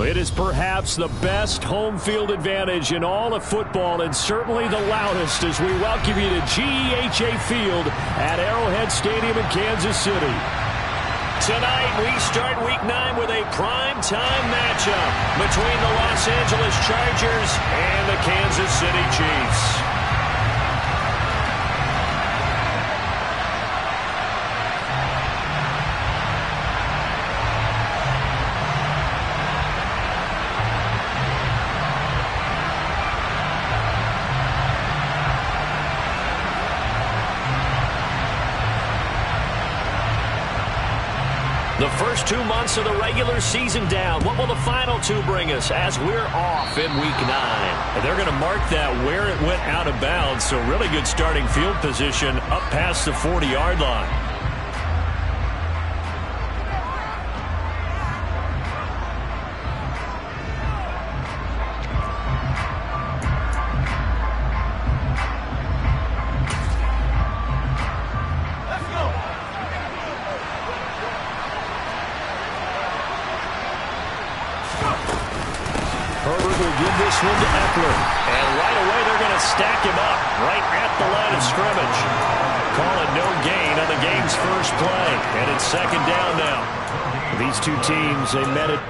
It is perhaps the best home field advantage in all of football, and certainly the loudest, as we welcome you to GEHA Field at Arrowhead Stadium in Kansas City. Tonight, we start Week 9 with a prime-time matchup between the Los Angeles Chargers and the Kansas City Chiefs. The first 2 months of the regular season down. What will the final 2 bring us as we're off in Week 9? And they're going to mark that where it went out of bounds, so really good starting field position up past the 40-yard line. One to Eckler. And right away they're going to stack him up right at the line of scrimmage. Call it no gain on the game's first play. And it's second down now. These two teams, they met it.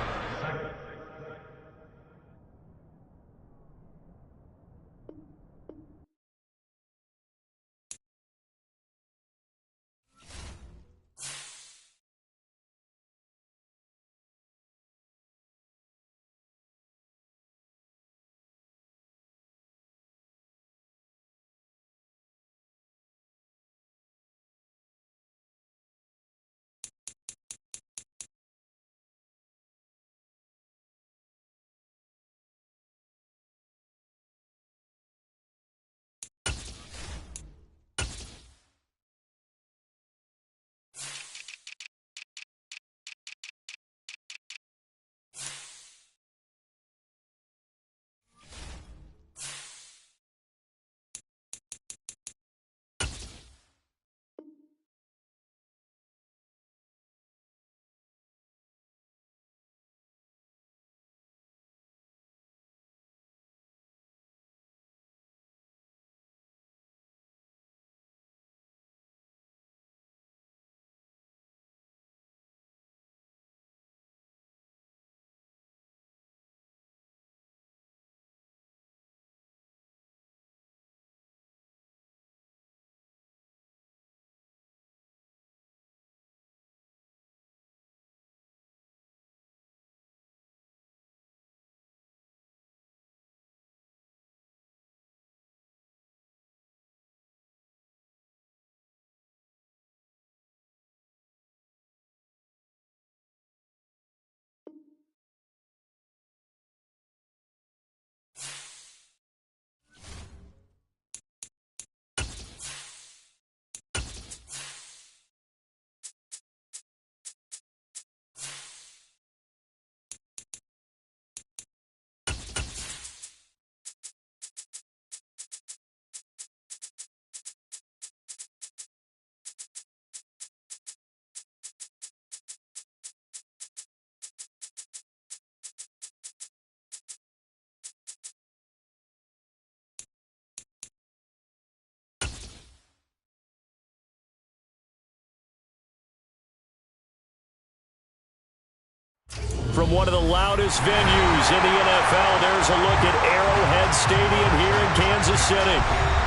From one of the loudest venues in the NFL, there's a look at Arrowhead Stadium here in Kansas City.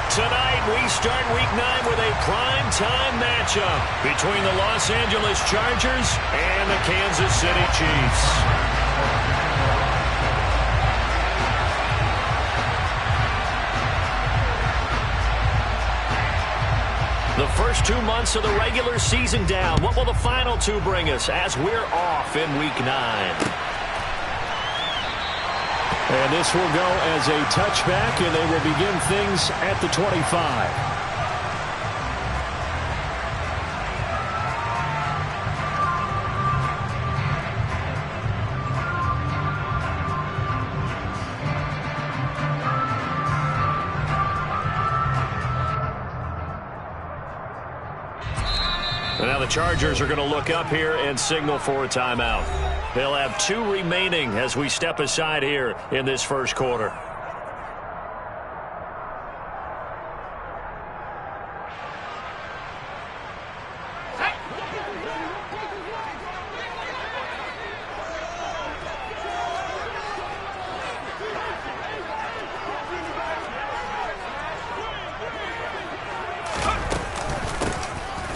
Tonight, we start Week 9 with a prime-time matchup between the Los Angeles Chargers and the Kansas City Chiefs. The first 2 months of the regular season down. What will the final 2 bring us as we're off in Week 9? And this will go as a touchback, and they will begin things at the 25. Chargers are going to look up here and signal for a timeout. They'll have 2 remaining as we step aside here in this first quarter.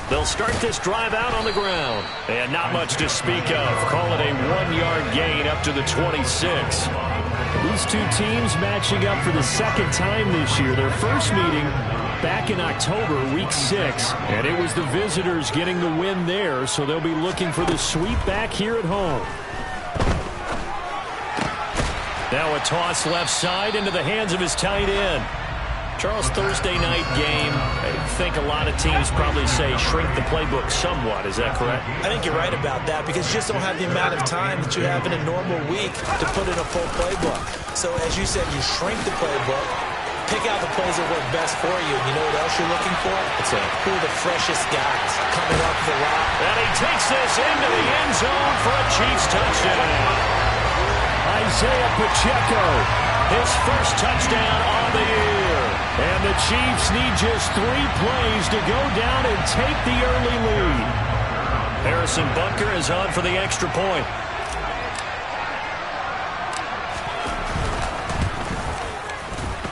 They'll start this drive out on the ground. And not much to speak of. Call it a 1-yard gain up to the 26. These two teams matching up for the second time this year. Their first meeting back in October, week 6. And it was the visitors getting the win there, so they'll be looking for the sweep back here at home. Now a toss left side into the hands of his tight end. Charles, Thursday night game, I think a lot of teams probably say shrink the playbook somewhat. Is that correct? I think you're right about that because you just don't have the amount of time that you have in a normal week to put in a full playbook. So as you said, you shrink the playbook, pick out the plays that work best for you. You know what else you're looking for? Who are the freshest guys coming up the route? And he takes this into the end zone for a Chiefs touchdown. Isaiah Pacheco, his first touchdown on the year. And the Chiefs need just 3 plays to go down and take the early lead. Harrison Butker is on for the extra point.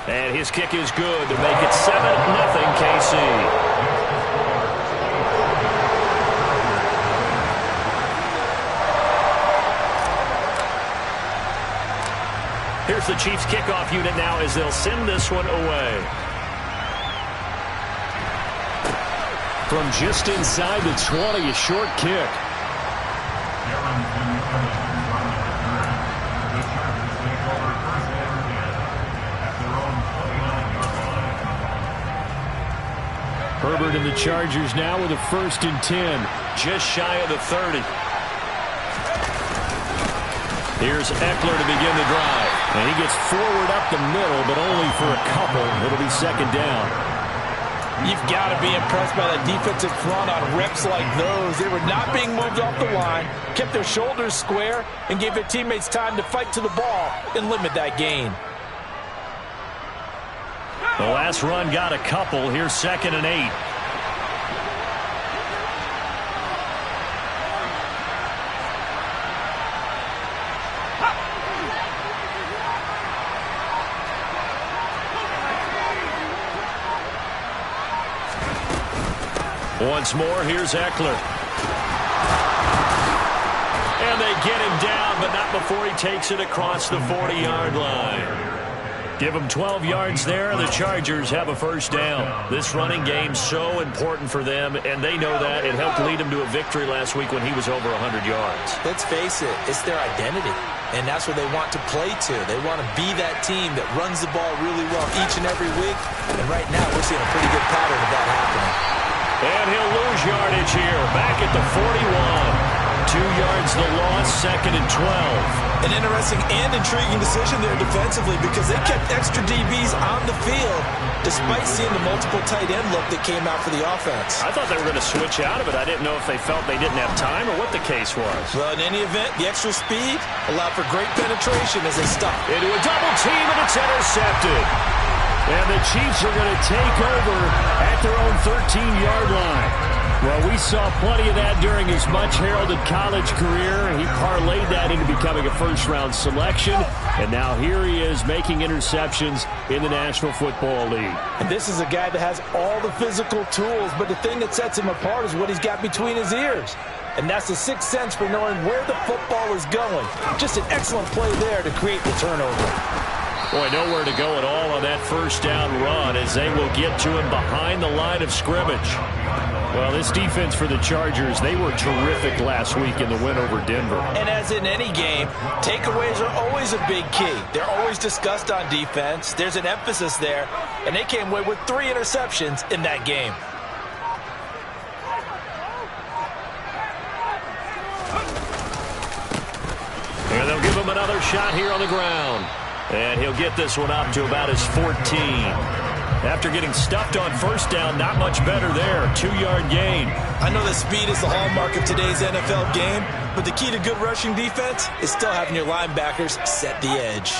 And his kick is good to make it 7-0 KC. Here's the Chiefs kickoff unit now as they'll send this one away. From just inside the 20, a short kick. Herbert and the Chargers now with a 1st and 10. Just shy of the 30. Here's Eckler to begin the drive. And he gets forward up the middle, but only for a couple. It'll be 2nd down. You've got to be impressed by that defensive front on reps like those. They were not being moved off the line, kept their shoulders square, and gave their teammates time to fight to the ball and limit that gain. The last run got a couple. Here's 2nd and 8. Once more, here's Eckler. And they get him down, but not before he takes it across the 40-yard line. Give them 12 yards there. The Chargers have a 1st down. This running game's so important for them, and they know that. It helped lead them to a victory last week when he was over 100 yards. Let's face it, it's their identity, and that's what they want to play to. They want to be that team that runs the ball really well each and every week, and right now we're seeing a pretty good pattern of that happening. And he'll lose yardage here, back at the 41. 2 yards the loss, 2nd and 12. An interesting and intriguing decision there defensively because they kept extra DBs on the field despite seeing the multiple tight end look that came out for the offense. I thought they were going to switch out of it. I didn't know if they felt they didn't have time or what the case was. Well, in any event, the extra speed allowed for great penetration as they stopped. Into a double team, and it's intercepted. And the Chiefs are going to take over at their own 13-yard line. Well, we saw plenty of that during his much-heralded college career. He parlayed that into becoming a first-round selection. And now here he is making interceptions in the National Football League. And this is a guy that has all the physical tools, but the thing that sets him apart is what he's got between his ears. And that's the sixth sense for knowing where the football is going. Just an excellent play there to create the turnover. Boy, nowhere to go at all on that 1st down run as they will get to him behind the line of scrimmage. Well, this defense for the Chargers, they were terrific last week in the win over Denver. And as in any game, takeaways are always a big key. They're always discussed on defense. There's an emphasis there, and they came away with 3 interceptions in that game. And they'll give him another shot here on the ground. And he'll get this one up to about his 14. After getting stuffed on first down, not much better there. 2-yard gain. I know that speed is the hallmark of today's NFL game, but the key to good rushing defense is still having your linebackers set the edge.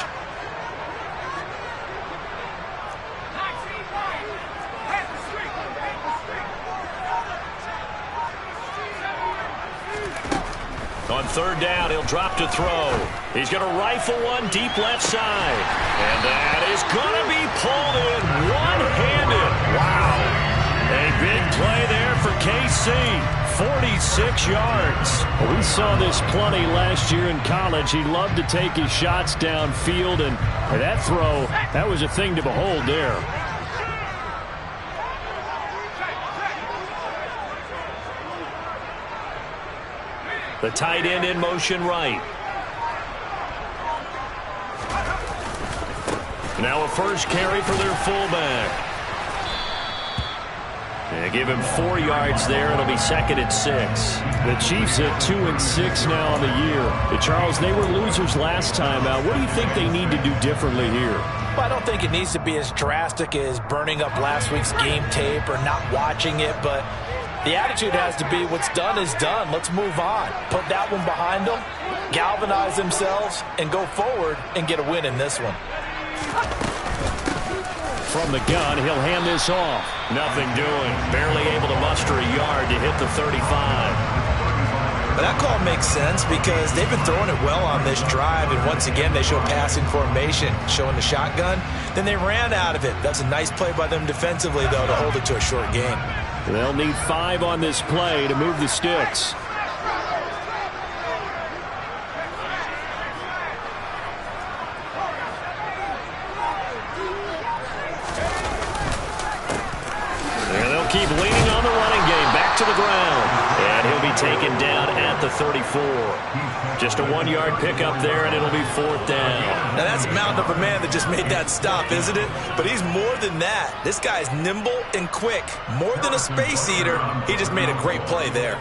On third down, he'll drop to throw. He's going to rifle one deep left side. And that is going to be pulled in one-handed. Wow. A big play there for KC. 46 yards. We saw this plenty last year in college. He loved to take his shots downfield, and that throw, that was a thing to behold there. The tight end in motion right. Now a first carry for their fullback. They give him 4 yards there. It'll be 2nd and 6. The Chiefs at 2-6 now on the year. Charles, they were losers last time out. What do you think they need to do differently here? Well, I don't think it needs to be as drastic as burning up last week's game tape or not watching it, but the attitude has to be what's done is done. Let's move on. Put that one behind them, galvanize themselves, and go forward and get a win in this one. From the gun, he'll hand this off. Nothing doing. Barely able to muster a yard to hit the 35. But that call makes sense because they've been throwing it well on this drive, and once again they show passing formation, showing the shotgun. Then they ran out of it. That's a nice play by them defensively, though, to hold it to a short gain. They'll need 5 on this play to move the sticks. And they'll keep leaning on the running game. Back to the ground. And he'll be taken down at the 34. Just a 1-yard pickup there, and it'll be 4th down. Now that's a mountain of a man that just made that stop, isn't it? But he's more than that. This guy's nimble and quick. More than a space eater. He just made a great play there.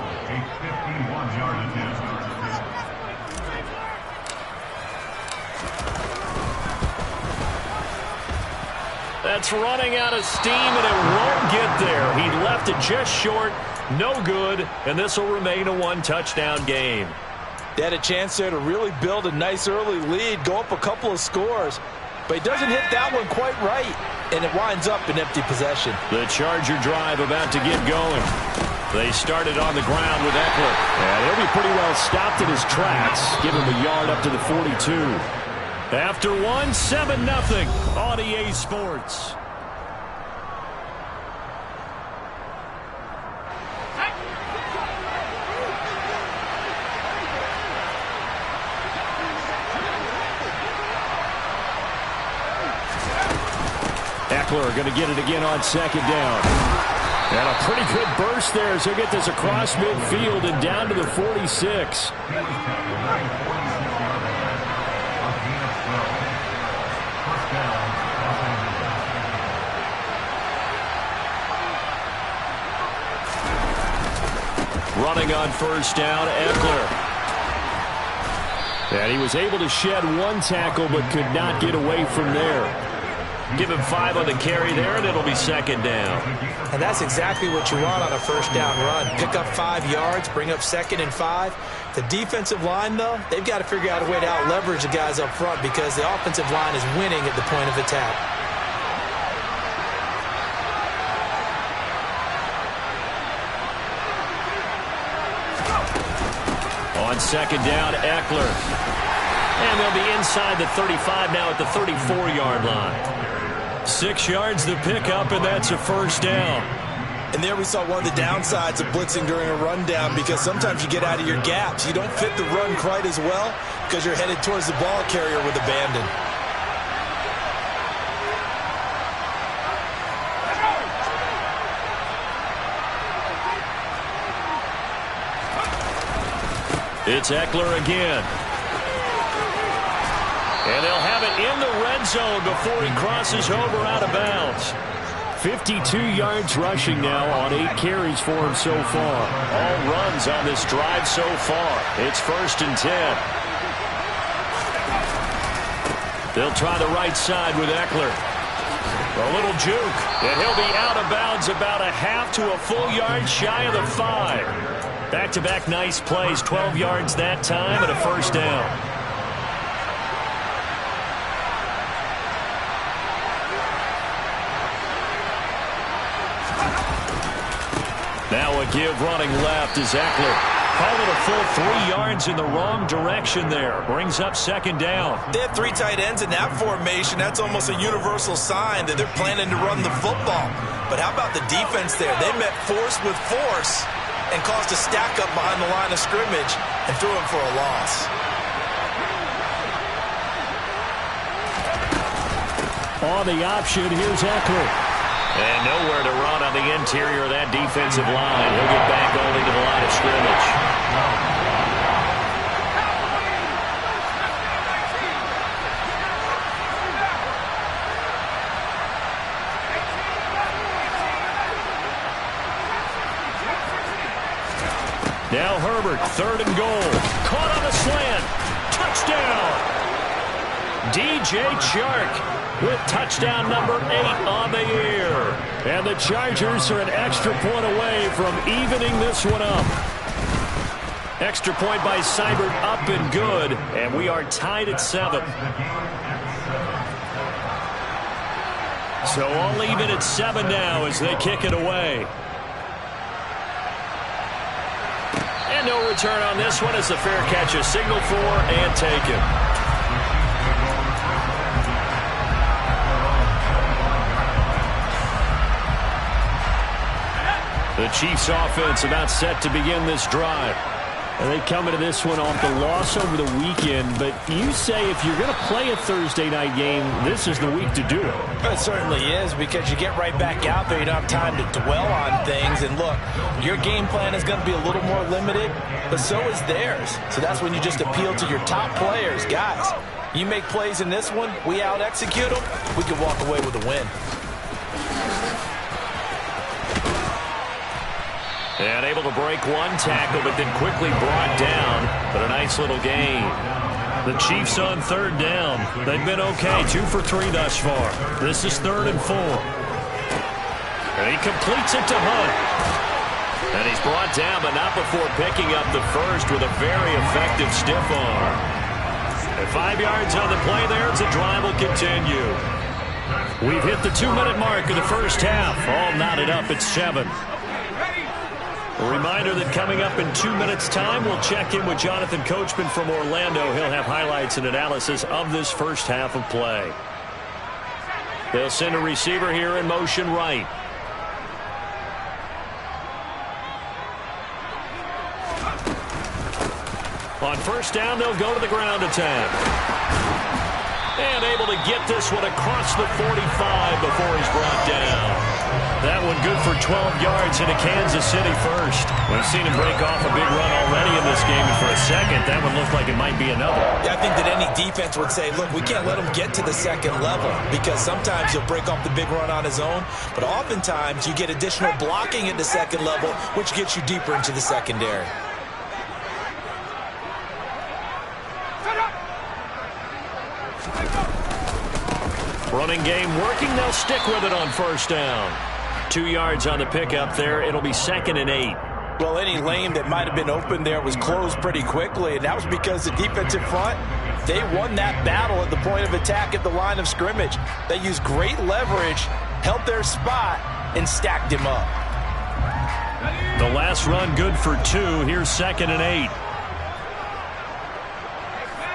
That's running out of steam, and it won't get there. He left it just short. No good, and this will remain a 1-touchdown game. They had a chance there to really build a nice early lead, go up a couple of scores. But he doesn't hit that one quite right, and it winds up in empty possession. The Charger drive about to get going. They started on the ground with Eckler. And he'll be pretty well stopped in his tracks. Give him a yard up to the 42. After 1, 7-0 on EA Sports. Eckler going to get it again on 2nd down. And a pretty good burst there as he'll get this across midfield and down to the 46. Running on first down, Eckler. And he was able to shed 1 tackle but could not get away from there. Give him 5 on the carry there, and it'll be 2nd down. And that's exactly what you want on a first down run. Pick up 5 yards, bring up 2nd and 5. The defensive line, though, they've got to figure out a way to out-leverage the guys up front because the offensive line is winning at the point of attack. On 2nd down, Eckler. And they'll be inside the 35 now at the 34-yard line. 6 yards the pickup, and that's a first down. And there we saw one of the downsides of blitzing during a rundown because sometimes you get out of your gaps. You don't fit the run quite as well because you're headed towards the ball carrier with abandon. It's Eckler again. And they'll have it in the red zone before he crosses over out of bounds. 52 yards rushing now on 8 carries for him so far. All runs on this drive so far. It's 1st and 10. They'll try the right side with Eckler. A little juke, and he'll be out of bounds about a half to a full yard shy of the 5. Back-to-back nice plays, 12 yards that time and a first down. Now a give running left is Eckler. Call it a full 3 yards in the wrong direction there. Brings up second down. They have 3 tight ends in that formation. That's almost a universal sign that they're planning to run the football. But how about the defense there? They met force with force and caused a stack up behind the line of scrimmage and threw him for a loss. On the option, here's Eckler. And nowhere to run on the interior of that defensive line. He'll get back only to the line of scrimmage. Now Herbert, 3rd and goal. Caught on the slant. Touchdown. DJ Chark with touchdown number 8 on the year. And the Chargers are an extra point away from evening this one up. Extra point by Seibert up and good. And we are tied at 7. So all even at 7 now as they kick it away. And no return on this one as the fair catch is signaled for and taken. The Chiefs offense about set to begin this drive. And they come into this one off the loss over the weekend. But you say if you're going to play a Thursday night game, this is the week to do it. It certainly is, because you get right back out there. You don't have time to dwell on things. And look, your game plan is going to be a little more limited, but so is theirs. So that's when you just appeal to your top players. Guys, you make plays in this one, we out-execute them, we can walk away with a win. And able to break one tackle, but then quickly brought down. But a nice little gain. The Chiefs on 3rd down. They've been okay. 2 for 3 thus far. This is 3rd and 4. And he completes it to Hunt. And he's brought down, but not before picking up the first with a very effective stiff arm. And 5 yards on the play there as the drive will continue. We've hit the 2-minute mark of the first half. All knotted up at 7. A reminder that coming up in 2 minutes' time, we'll check in with Jonathan Coachman from Orlando. He'll have highlights and analysis of this first half of play. They'll send a receiver here in motion right. On first down, they'll go to the ground attack. And able to get this one across the 45 before he's brought down. That one good for 12 yards into Kansas City first. We've seen him break off a big run already in this game, and for a second, that one looked like it might be another. Yeah, I think that any defense would say, look, we can't let him get to the second level, because sometimes he'll break off the big run on his own, but oftentimes you get additional blocking at the second level, which gets you deeper into the secondary. Running game working. They'll stick with it on first down. 2 yards on the pickup there. It'll be 2nd and 8. Well, any lane that might have been open there was closed pretty quickly, and that was because the defensive front, they won that battle at the point of attack at the line of scrimmage. They used great leverage, held their spot, and stacked him up. The last run good for 2. Here's 2nd and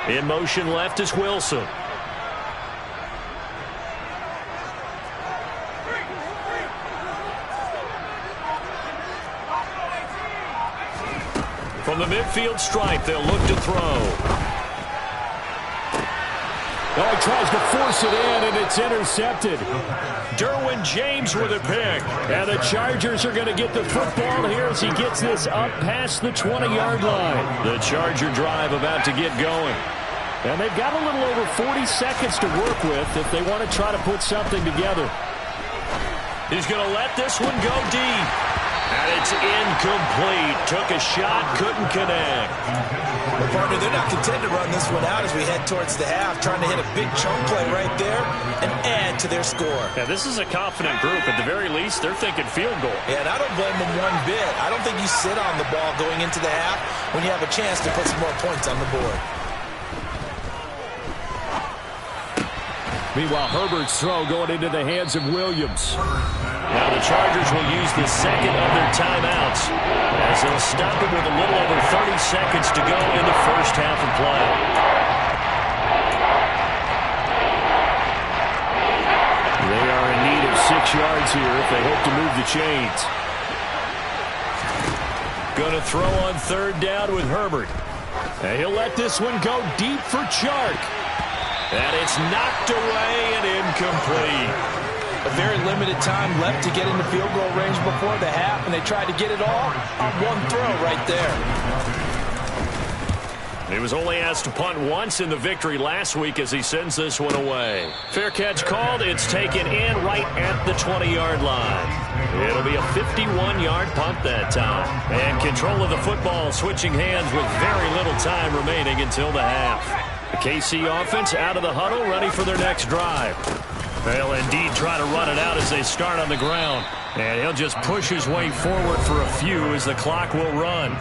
8. In motion left is Wilson. From the midfield stripe, they'll look to throw. Oh, he tries to force it in, and it's intercepted. Derwin James with a pick. And the Chargers are going to get the football here as he gets this up past the 20-yard line. The Charger drive about to get going. And they've got a little over 40 seconds to work with if they want to try to put something together. He's going to let this one go deep. And it's incomplete. Took a shot, couldn't connect. Well, partner, they're not content to run this one out as we head towards the half, trying to hit a big chunk play right there and add to their score. Yeah, this is a confident group. At the very least, they're thinking field goal. Yeah, and I don't blame them one bit. I don't think you sit on the ball going into the half when you have a chance to put some more points on the board. Meanwhile, Herbert's throw going into the hands of Williams. Now the Chargers will use the second of their timeouts as they'll stop it with a little over 30 seconds to go in the first half of play. They are in need of 6 yards here if they hope to move the chains. Going to throw on third down with Herbert. And he'll let this one go deep for Chark. And it's knocked away and incomplete. A very limited time left to get into field goal range before the half, and they tried to get it all on one throw right there. He was only asked to punt once in the victory last week as he sends this one away. Fair catch called. It's taken in right at the 20-yard line. It'll be a 51-yard punt that time. And control of the football switching hands with very little time remaining until the half. The KC offense out of the huddle, ready for their next drive. They'll indeed try to run it out as they start on the ground. And he'll just push his way forward for a few as the clock will run.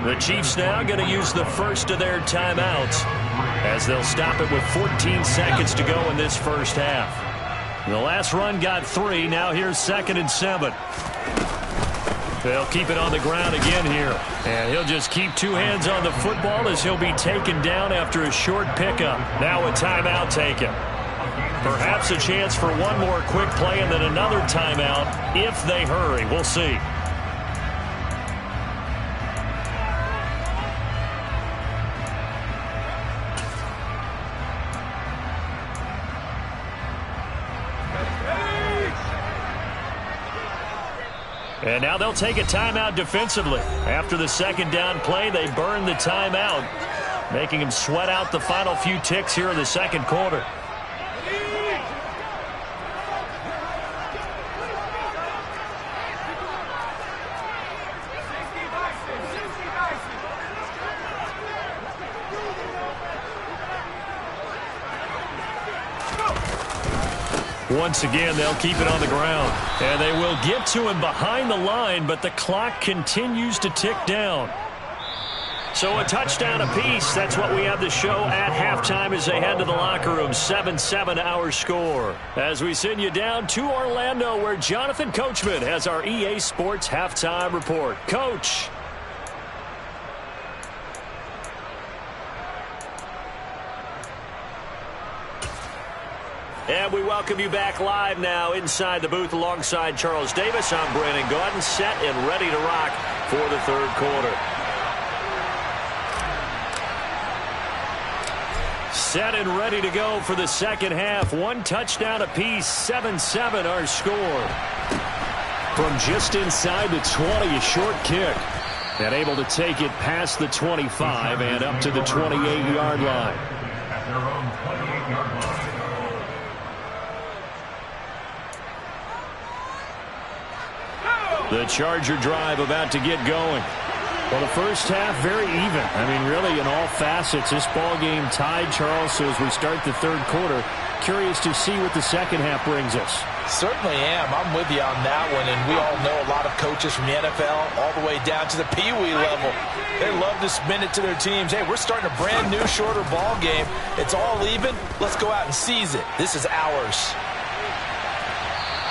The Chiefs now going to use the first of their timeouts as they'll stop it with 14 seconds to go in this first half. The last run got 3. Now here's 2nd and 7. They'll keep it on the ground again here. And he'll just keep 2 hands on the football as he'll be taken down after a short pickup. Now a timeout taken. Perhaps a chance for one more quick play and then another timeout if they hurry. We'll see. And now they'll take a timeout defensively. After the second down play, they burn the timeout, making them sweat out the final few ticks here in the second quarter. Once again, they'll keep it on the ground. And they will get to him behind the line, but the clock continues to tick down. So a touchdown apiece. That's what we have to show at halftime as they head to the locker room. 7-7 our score. As we send you down to Orlando, where Jonathan Coachman has our EA Sports halftime report. Coach. And we welcome you back live now inside the booth alongside Charles Davis. I'm Brandon Gaudin, set and ready to rock for the third quarter. Set and ready to go for the second half. 1 touchdown apiece, 7-7 our score. From just inside the 20, a short kick. And able to take it past the 25 and up to the 28-yard line. The Charger drive about to get going. Well, the first half, very even. I mean, really, in all facets, this ball game tied, Charles. So as we start the third quarter, curious to see what the second half brings us. Certainly am. I'm with you on that one. And we all know a lot of coaches from the NFL all the way down to the Pee-wee level. They love to spin it to their teams. Hey, we're starting a brand new, shorter ball game. It's all even. Let's go out and seize it. This is ours.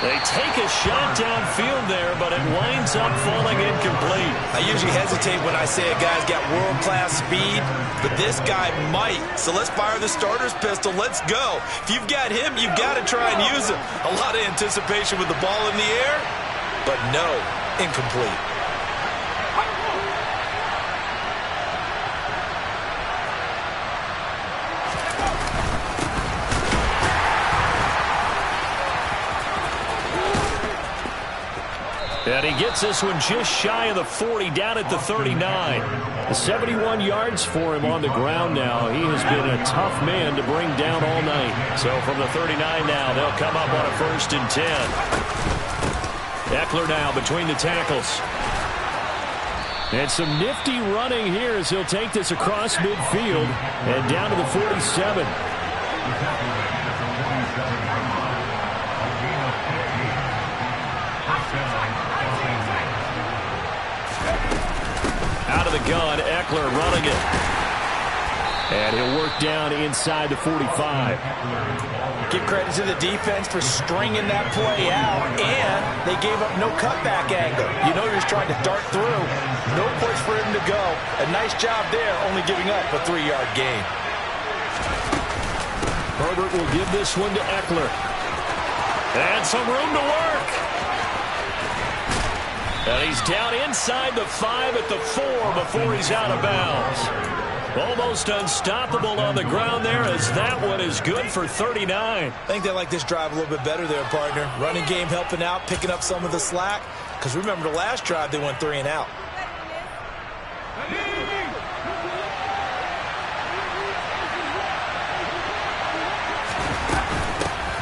They take a shot downfield there, but it winds up falling incomplete. I usually hesitate when I say a guy's got world-class speed, but this guy might. So let's fire the starter's pistol. Let's go. If you've got him, you've got to try and use him. A lot of anticipation with the ball in the air, but no, incomplete. And he gets this one just shy of the 40, down at the 39. The 71 yards for him on the ground now. He has been a tough man to bring down all night. So from the 39 now, they'll come up on a 1st and 10. Eckler now between the tackles. And some nifty running here as he'll take this across midfield and down to the 47. Out of the gun, Eckler running it. And he'll work down inside the 45. Give credit to the defense for stringing that play out, and they gave up no cutback angle. You know he was trying to dart through. No place for him to go. A nice job there, only giving up a 3-yard gain. Herbert will give this one to Eckler. And some room to work. And he's down inside the 5 at the 4 before he's out of bounds. Almost unstoppable on the ground there as that one is good for 39. I think they like this drive a little bit better there, partner. Running game helping out, picking up some of the slack. Because remember the last drive, they went 3 and out.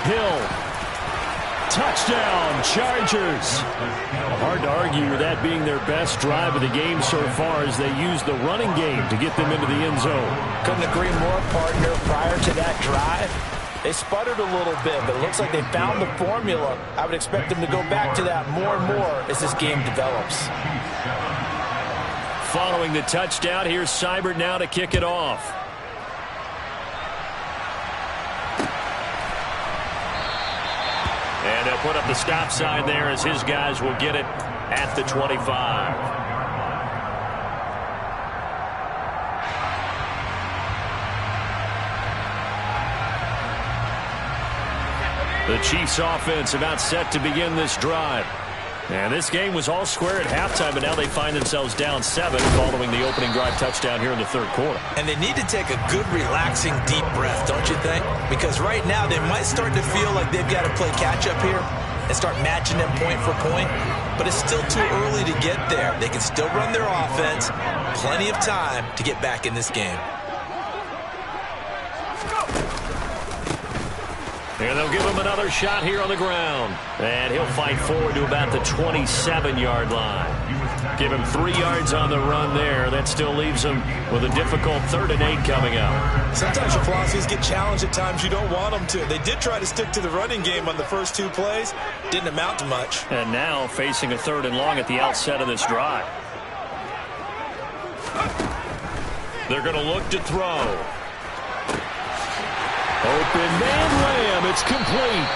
Hill. Touchdown, Chargers. Hard to argue with that being their best drive of the game so far as they use the running game to get them into the end zone. Couldn't agree more, partner. Prior to that drive, they sputtered a little bit, but it looks like they found the formula. I would expect them to go back to that more and more as this game develops. Following the touchdown, here's Seibert now to kick it off. And they'll put up the stop sign there as his guys will get it at the 25. The Chiefs offense about set to begin this drive. And this game was all square at halftime, but now they find themselves down 7 following the opening drive touchdown here in the third quarter. And they need to take a good, relaxing, deep breath, don't you think? Because right now they might start to feel like they've got to play catch-up here and start matching them point for point. But it's still too early to get there. They can still run their offense. Plenty of time to get back in this game. And they'll give him another shot here on the ground. And he'll fight forward to about the 27-yard line. Give him 3 yards on the run there. That still leaves him with a difficult 3rd and 8 coming up. Sometimes your philosophies get challenged at times you don't want them to. They did try to stick to the running game on the first 2 plays. Didn't amount to much. And now facing a 3rd and long at the outset of this drive. They're going to look to throw. Open man Lamb, it's complete.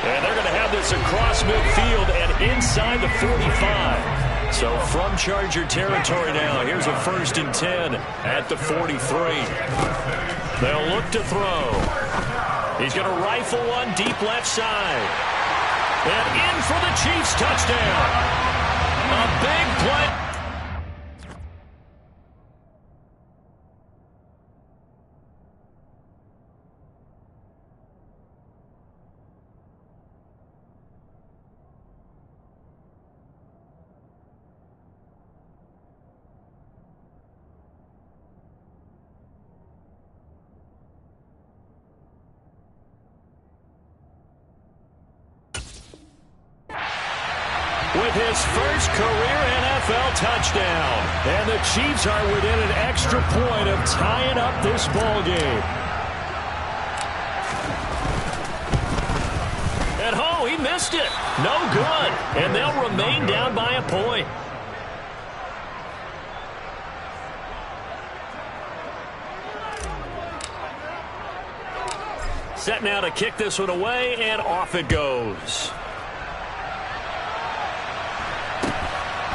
And they're going to have this across midfield and inside the 45. So from Charger territory now, here's a 1st and 10 at the 43. They'll look to throw. He's going to rifle one deep left side. And in for the Chiefs touchdown. A big play. With his first career NFL touchdown. And the Chiefs are within an extra point of tying up this ball game. And oh, he missed it. No good. And they'll remain down by a point. Set now to kick this one away, and off it goes.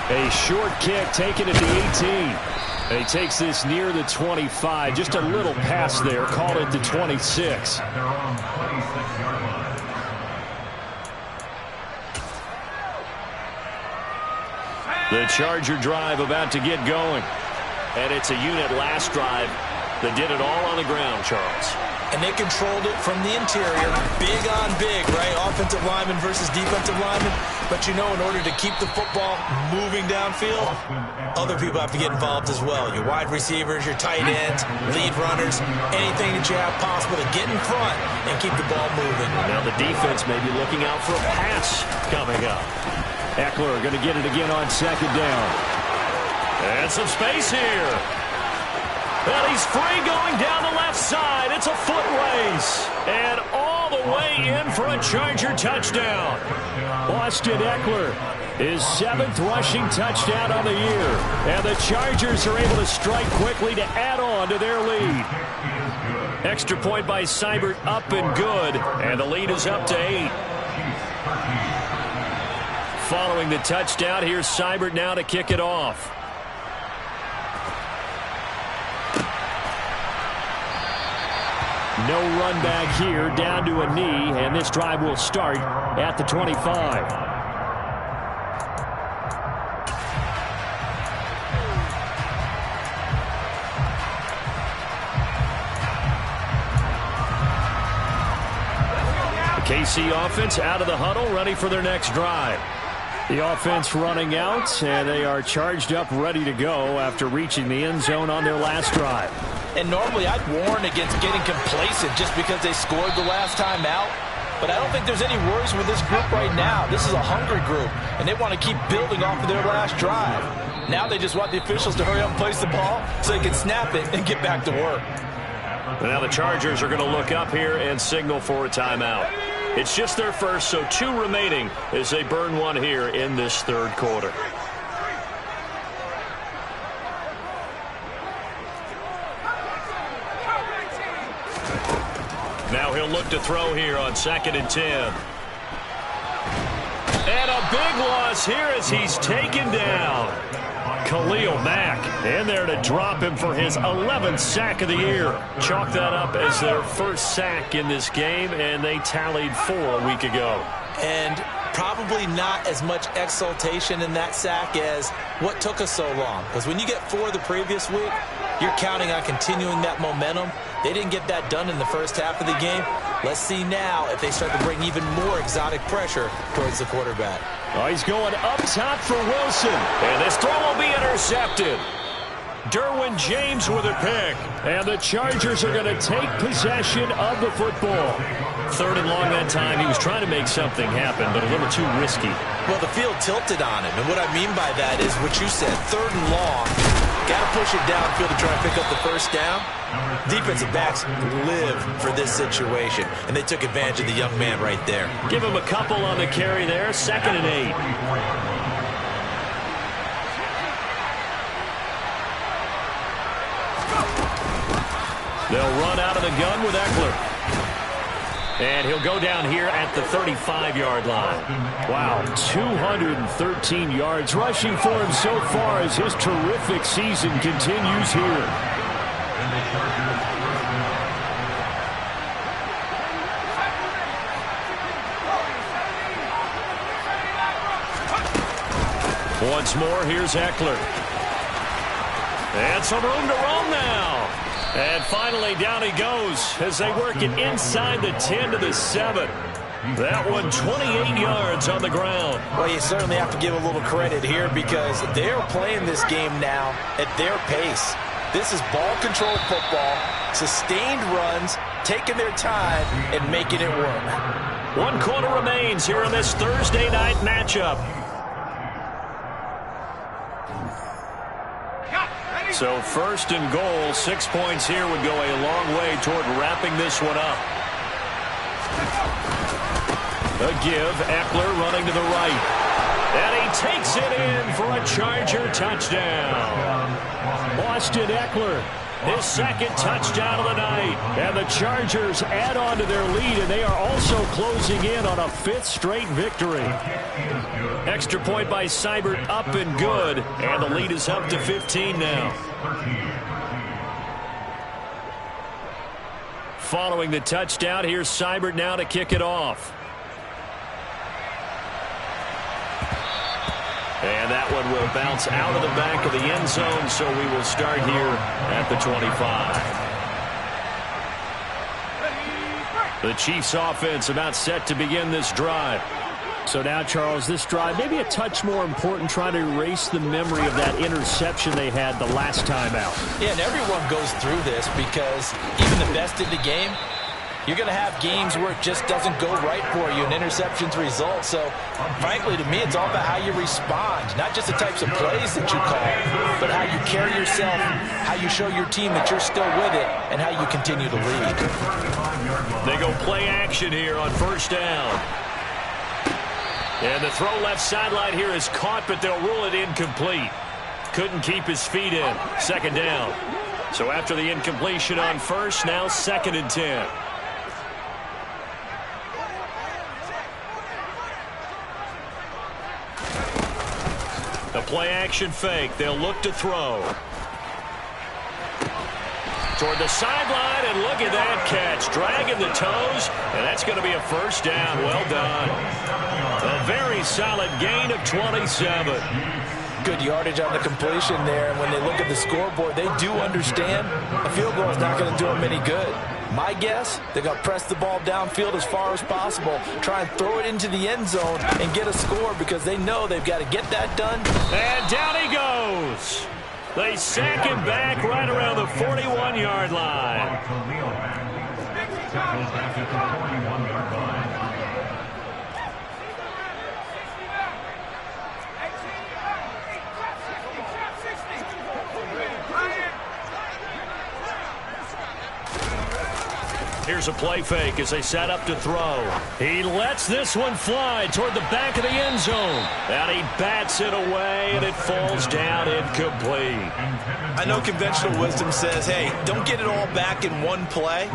A short kick taken at the 18. And he takes this near the 25. Just a little pass there. Call it the 26. The Charger drive about to get going. And it's a unit last drive that did it all on the ground, Charles. And they controlled it from the interior. Big on big, right? Offensive lineman versus defensive lineman. But you know, in order to keep the football moving downfield, other people have to get involved as well. Your wide receivers, your tight ends, lead runners, anything that you have possible to get in front and keep the ball moving. Now the defense may be looking out for a pass coming up. Eckler going to get it again on second down. And some space here. And he's free going down the left side. It's a foot race. And all the way in for a Charger touchdown. Austin Eckler, his 7th rushing touchdown on the year. And the Chargers are able to strike quickly to add on to their lead. Extra point by Seibert, up and good. And the lead is up to 8. Following the touchdown, here's Seibert now to kick it off. No run back here, down to a knee, and this drive will start at the 25. KC offense out of the huddle, ready for their next drive. The offense running out, and they are charged up, ready to go after reaching the end zone on their last drive. And normally I'd warn against getting complacent just because they scored the last time out. But I don't think there's any worries with this group right now. This is a hungry group, and they want to keep building off of their last drive. Now they just want the officials to hurry up and place the ball so they can snap it and get back to work. Now the Chargers are going to look up here and signal for a timeout. It's just their first, so 2 remaining as they burn one here in this third quarter. Now he'll look to throw here on 2nd and 10. And a big loss here as he's taken down. Khalil Mack in there to drop him for his 11th sack of the year. Chalk that up as their first sack in this game, and they tallied 4 a week ago. And probably not as much exultation in that sack as what took us so long. Because when you get 4 the previous week, you're counting on continuing that momentum. They didn't get that done in the first half of the game. Let's see now if they start to bring even more exotic pressure towards the quarterback. Oh, he's going up top for Wilson. And this throw will be intercepted. Derwin James with a pick. And the Chargers are going to take possession of the football. 3rd and long that time. He was trying to make something happen, but a little too risky. Well, the field tilted on him. And what I mean by that is what you said, 3rd and long. Got to push it downfield to try and pick up the first down. Defensive backs live for this situation, and they took advantage of the young man right there. Give him a couple on the carry there, 2nd and 8. They'll run out of the gun with Eckler. And he'll go down here at the 35-yard line. Wow, 213 yards rushing for him so far as his terrific season continues here. Once more, here's Eckler. And some room to roam now. And finally, down he goes as they work it inside the 10 to the 7. That one 28 yards on the ground. Well, you certainly have to give a little credit here because they're playing this game now at their pace. This is ball control football, sustained runs, taking their time and making it work. 1 quarter remains here in this Thursday night matchup. So 1st and goal, 6 points here would go a long way toward wrapping this one up. A give, Eckler running to the right. And he takes it in for a Charger touchdown. Austin Eckler, his 2nd touchdown of the night. And the Chargers add on to their lead, and they are also closing in on a 5th straight victory. Extra point by Seibert, up and good. And the lead is up to 15 now. Following the touchdown, here's Seibert now to kick it off. And that one will bounce out of the back of the end zone, so we will start here at the 25. The Chiefs offense about set to begin this drive. So now, Charles, this drive maybe a touch more important, trying to erase the memory of that interception they had the last time out. Yeah, and everyone goes through this because even the best in the game, You're going to have games where it just doesn't go right for you and interceptions result. So, frankly, to me, it's all about how you respond. Not just the types of plays that you call, but how you carry yourself, how you show your team that you're still with it, and how you continue to lead. They go play action here on first down. And the throw left sideline here is caught, but they'll rule it incomplete. Couldn't keep his feet in. Second down. So after the incompletion on first, now 2nd and 10. The play action fake. They'll look to throw. Toward the sideline, and look at that catch. Dragging the toes, and that's going to be a first down. Well done. A very solid gain of 27. Good yardage on the completion there. And when they look at the scoreboard, they do understand a field goal is not going to do them any good. My guess, they're going to press the ball downfield as far as possible, try and throw it into the end zone and get a score because they know they've got to get that done. And down he goes. They sack him back right around the 41-yard line. Here's a play fake as they set up to throw. He lets this one fly toward the back of the end zone. And he bats it away, and it falls down incomplete. I know conventional wisdom says, hey, don't get it all back in one play.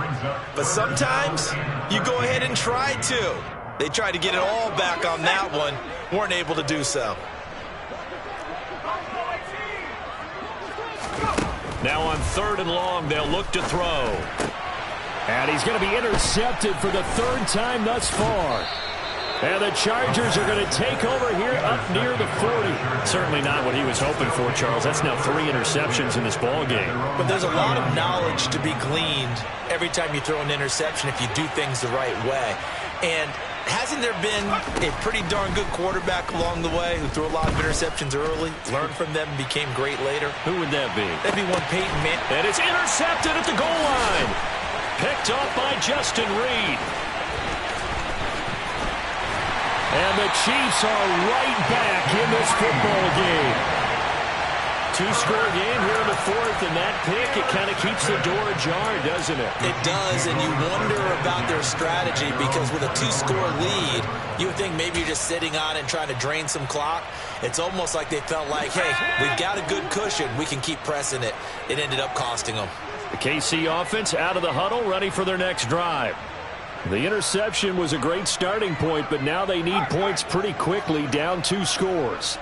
But sometimes you go ahead and try to. They tried to get it all back on that one. Weren't able to do so. Now on 3rd and long, they'll look to throw. And he's going to be intercepted for the 3rd time thus far. And the Chargers are going to take over here up near the 40. Certainly not what he was hoping for, Charles. That's now 3 interceptions in this ball game. But there's a lot of knowledge to be gleaned every time you throw an interception if you do things the right way. And hasn't there been a pretty darn good quarterback along the way who threw a lot of interceptions early, learned from them, and became great later? Who would that be? That'd be one Peyton Manning. And it's intercepted at the goal line. Picked up by Justin Reed. And the Chiefs are right back in this football game. 2-score game here in the 4th, and that pick, it kind of keeps the door ajar, doesn't it? It does, and you wonder about their strategy because with a 2-score lead, you would think maybe you're just sitting on it and trying to drain some clock. It's almost like they felt like, hey, we've got a good cushion. We can keep pressing it. It ended up costing them. The KC offense out of the huddle, ready for their next drive. The interception was a great starting point, but now they need points pretty quickly, down 2 scores.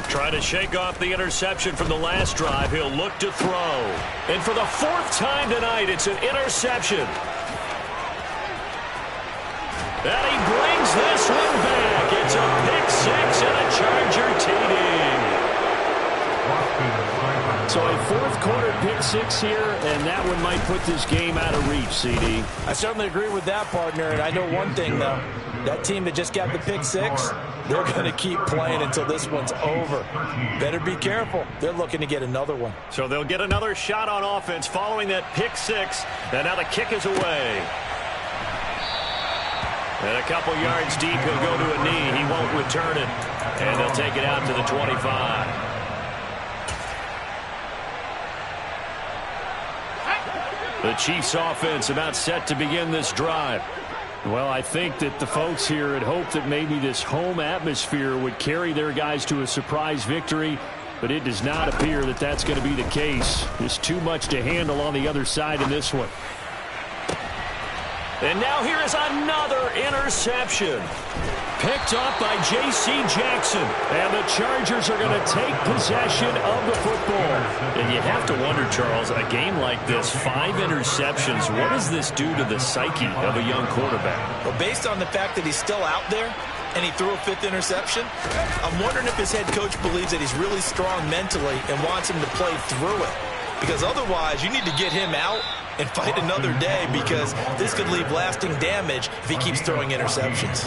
Trying to shake off the interception from the last drive. He'll look to throw. And for the 4th time tonight, it's an interception. And he brings this one back. It's a pick-6 and a Charger TD. So a 4th-quarter pick-6 here, and that one might put this game out of reach, CD. I certainly agree with that, partner. And I know one thing, though. That team that just got the pick-6, they're going to keep playing until this one's over. Better be careful. They're looking to get another one. So they'll get another shot on offense following that pick-6, and now the kick is away. And a couple yards deep, he'll go to a knee. He won't return it. And they'll take it out to the 25. The Chiefs offense about set to begin this drive. Well, I think that the folks here had hoped that maybe this home atmosphere would carry their guys to a surprise victory, but it does not appear that that's going to be the case. There's too much to handle on the other side in this one. And now here is another interception. Picked up by J.C. Jackson. And the Chargers are going to take possession of the football. And you have to wonder, Charles, a game like this, 5 interceptions, what does this do to the psyche of a young quarterback? Well, based on the fact that he's still out there and he threw a 5th interception, I'm wondering if his head coach believes that he's really strong mentally and wants him to play through it. Because otherwise, you need to get him out and fight another day because this could leave lasting damage if he keeps throwing interceptions.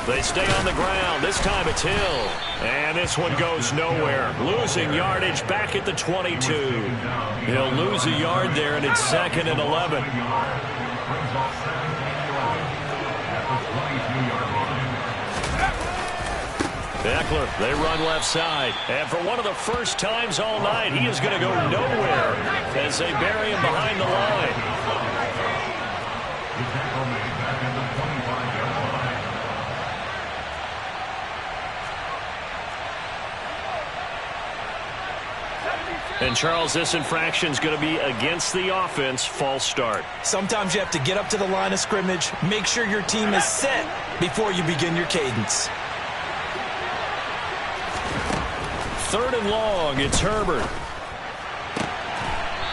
They stay on the ground. This time it's Hill. And this one goes nowhere. Losing yardage back at the 22. He'll lose a yard there, and it's 2nd and 11. Eckler, they run left side. And for one of the first times all night, he is going to go nowhere as they bury him behind the line. And, Charles, this infraction is going to be against the offense. False start. Sometimes you have to get up to the line of scrimmage, make sure your team is set before you begin your cadence. 3rd and long. It's Herbert.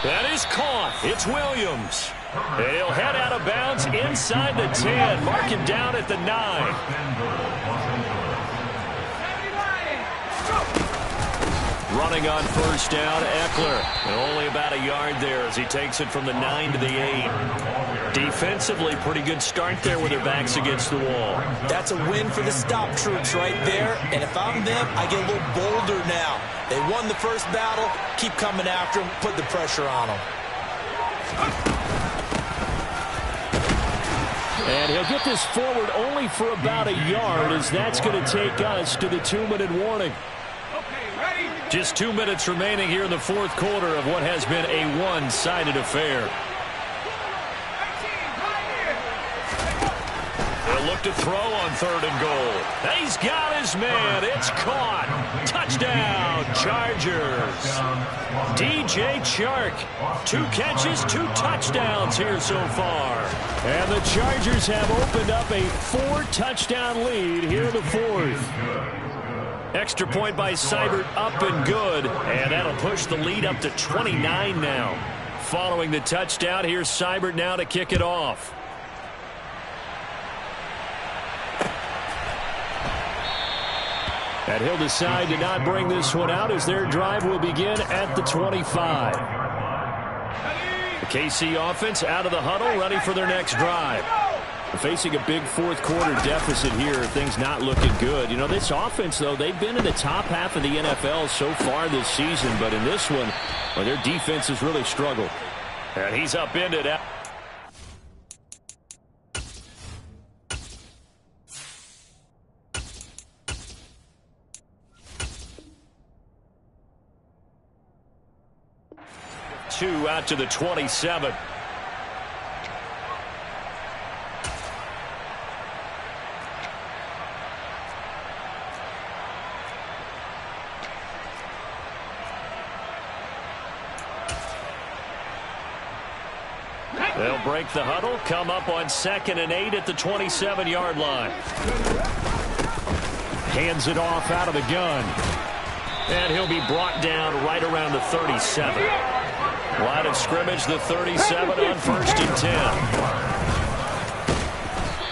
That is caught. It's Williams. And he'll head out of bounds inside the 10. Mark him down at the 9. Running on 1st down, Eckler. And only about a yard there as he takes it from the 9 to the 8. Defensively, pretty good start there with their backs against the wall. That's a win for the stop troops right there. And if I'm them, I get a little bolder now. They won the first battle. Keep coming after them. Put the pressure on them. And he'll get this forward only for about a yard, as that's going to take us to the 2-minute warning. Just 2 minutes remaining here in the 4th quarter of what has been a one-sided affair. They'll look to throw on 3rd and goal. He's got his man. It's caught. Touchdown, Chargers. DJ Chark. 2 catches, 2 touchdowns here so far. And the Chargers have opened up a 4-touchdown lead here in the 4th. Extra point by Seibert, up and good. And that'll push the lead up to 29 now. Following the touchdown, here's Seibert now to kick it off. And he'll decide to not bring this one out as their drive will begin at the 25. The KC offense out of the huddle, ready for their next drive. Facing a big 4th quarter deficit here, things not looking good. You know, this offense, though, they've been in the top half of the NFL so far this season, but in this one, well, their defense has really struggled. And he's upended. Two out to the 27. They'll break the huddle, come up on 2nd and 8 at the 27-yard line. Hands it off out of the gun. And he'll be brought down right around the 37. Line of scrimmage, the 37 on 1st and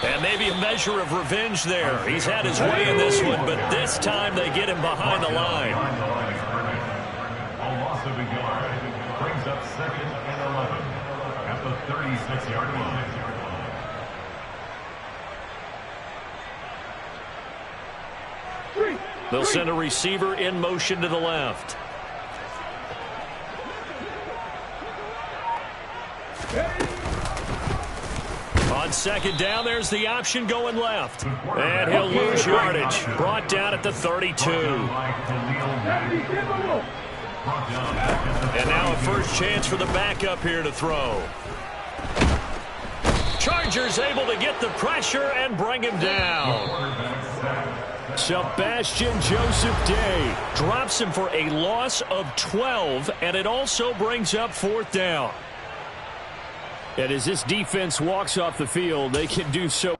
10. And maybe a measure of revenge there. He's had his way in this one, but this time they get him behind the line. A loss of a yard brings up 2nd and 11. At the 36-yard line. They'll send a receiver in motion to the left. On 2nd down, there's the option going left. And he'll lose yardage. Brought down at the 32. And now a first chance for the backup here to throw. Chargers able to get the pressure and bring him down. Sebastian Joseph Day drops him for a loss of 12, and it also brings up 4th down. And as this defense walks off the field, they can do so